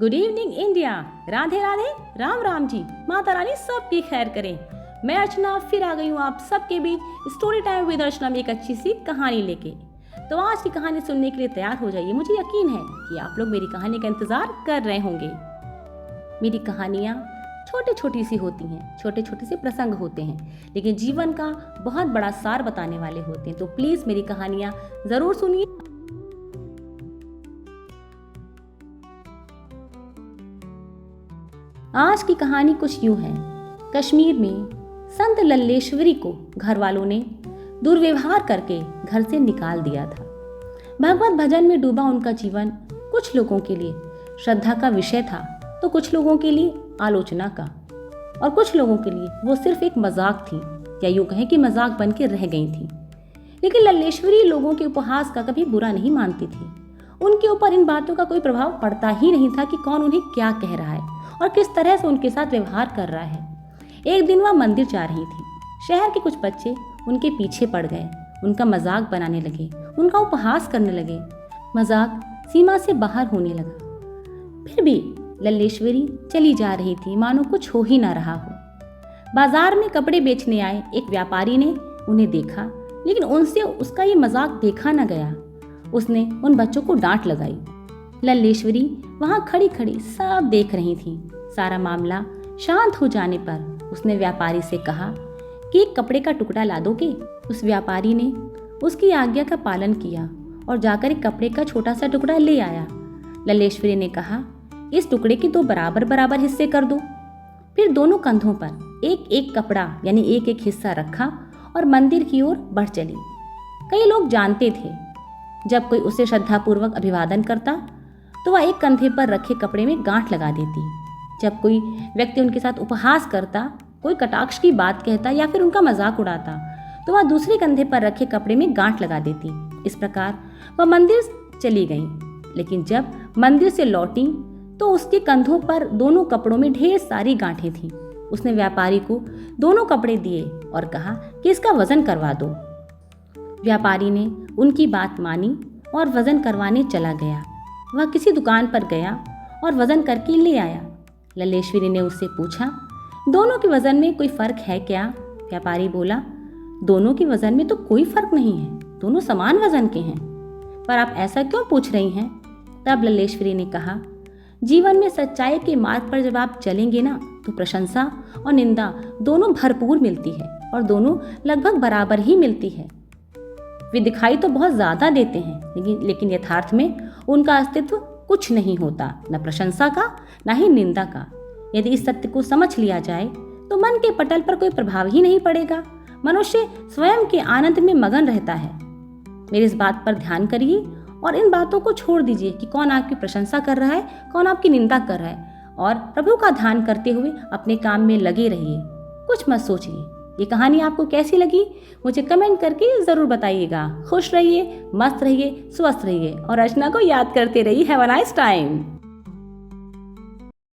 Good evening India. Radhe Radhe, Ram Ram ji, Mata Rani सबकी खैर करें। मैं अर्चना फिर आ गई हूँ आप सबके बीच स्टोरी टाइम विद अर्चना में एक अच्छी सी कहानी लेके। तो आज की कहानी सुनने के लिए तैयार हो जाइए। मुझे यकीन है कि आप लोग मेरी कहानी का इंतजार कर रहे होंगे। मेरी कहानियाँ छोटी छोटी सी होती हैं, छोटे छोटे से प्रसंग होते हैं, लेकिन जीवन का बहुत बड़ा सार बताने वाले होते हैं। तो प्लीज मेरी कहानियाँ जरूर सुनिए। आज की कहानी कुछ यूं है। कश्मीर में संत लल्लेश्वरी को घर वालों ने दुर्व्यवहार करके घर से निकाल दिया था। भगवत भजन में डूबा उनका जीवन कुछ लोगों के लिए श्रद्धा का विषय था, तो कुछ लोगों के लिए आलोचना का, और कुछ लोगों के लिए वो सिर्फ एक मजाक थी, या यूं कहें कि मजाक बन के रह गई थी। लेकिन लल्लेश्वरी लोगों के उपहास का कभी बुरा नहीं मानती थी। उनके ऊपर इन बातों का कोई प्रभाव पड़ता ही नहीं था कि कौन उन्हें क्या कह रहा है और किस तरह से उनके साथ व्यवहार कर रहा है। एक दिन वह मंदिर जा रही थी। शहर के कुछ बच्चे उनके पीछे पड़ गए, उनका मजाक बनाने लगे, उनका उपहास करने लगे। मजाक सीमा से बाहर होने लगा। फिर भी लल्लेश्वरी चली जा रही थी, मानो कुछ हो ही ना रहा हो। बाजार में कपड़े बेचने आए एक व्यापारी ने उन्हें देखा, लेकिन उनसे उसका ये मजाक देखा न गया। उसने उन बच्चों को डांट लगाई। लल्लेश्वरी वहां खड़ी खड़ी सब देख रही थी। सारा मामला शांत हो जाने पर उसने व्यापारी से कहा कि एक कपड़े का टुकड़ा ला दोगे। उस व्यापारी ने उसकी आज्ञा का पालन किया और जाकर एक कपड़े का छोटा सा टुकड़ा ले आया। लल्लेश्वरी ने कहा, इस टुकड़े के 2 बराबर बराबर हिस्से कर दो। फिर दोनों कंधों पर एक एक कपड़ा यानी एक एक हिस्सा रखा और मंदिर की ओर बढ़ चली। कई लोग जानते थे, जब कोई उसे श्रद्धापूर्वक अभिवादन करता तो वह एक कंधे पर रखे कपड़े में गांठ लगा देती। जब कोई व्यक्ति उनके साथ उपहास करता, कोई कटाक्ष की बात कहता या फिर उनका मजाक उड़ाता, तो वह दूसरे कंधे पर रखे कपड़े में गांठ लगा देती। इस प्रकार वह मंदिर चली गई। लेकिन जब मंदिर से लौटी तो उसके कंधों पर दोनों कपड़ों में ढेर सारी गांठें थीं। उसने व्यापारी को दोनों कपड़े दिए और कहा कि इसका वजन करवा दो। व्यापारी ने उनकी बात मानी और वजन करवाने चला गया। वह किसी दुकान पर गया और वजन करके ले आया। लल्लेश्वरी ने उससे पूछा, दोनों के वजन में कोई फर्क है क्या? व्यापारी बोला, दोनों के वजन में तो कोई फर्क नहीं है, दोनों समान वजन के हैं। पर आप ऐसा क्यों पूछ रही हैं? तब लल्लेश्वरी ने कहा, जीवन में सच्चाई के मार्ग पर जब आप चलेंगे ना, तो प्रशंसा और निंदा दोनों भरपूर मिलती है और दोनों लगभग बराबर ही मिलती है। वे दिखाई तो बहुत ज्यादा देते हैं, लेकिन यथार्थ में उनका अस्तित्व कुछ नहीं होता, न प्रशंसा का न ही निंदा का। यदि इस सत्य को समझ लिया जाए तो मन के पटल पर कोई प्रभाव ही नहीं पड़ेगा। मनुष्य स्वयं के आनंद में मगन रहता है। मेरी इस बात पर ध्यान करिए और इन बातों को छोड़ दीजिए कि कौन आपकी प्रशंसा कर रहा है, कौन आपकी निंदा कर रहा है, और प्रभु का ध्यान करते हुए अपने काम में लगे रहिए। कुछ मत सोचिए। ये कहानी आपको कैसी लगी मुझे कमेंट करके जरूर बताइएगा। खुश रहिए, मस्त रहिए, स्वस्थ रहिए और अर्चना को याद करते रहिए। Have a nice time.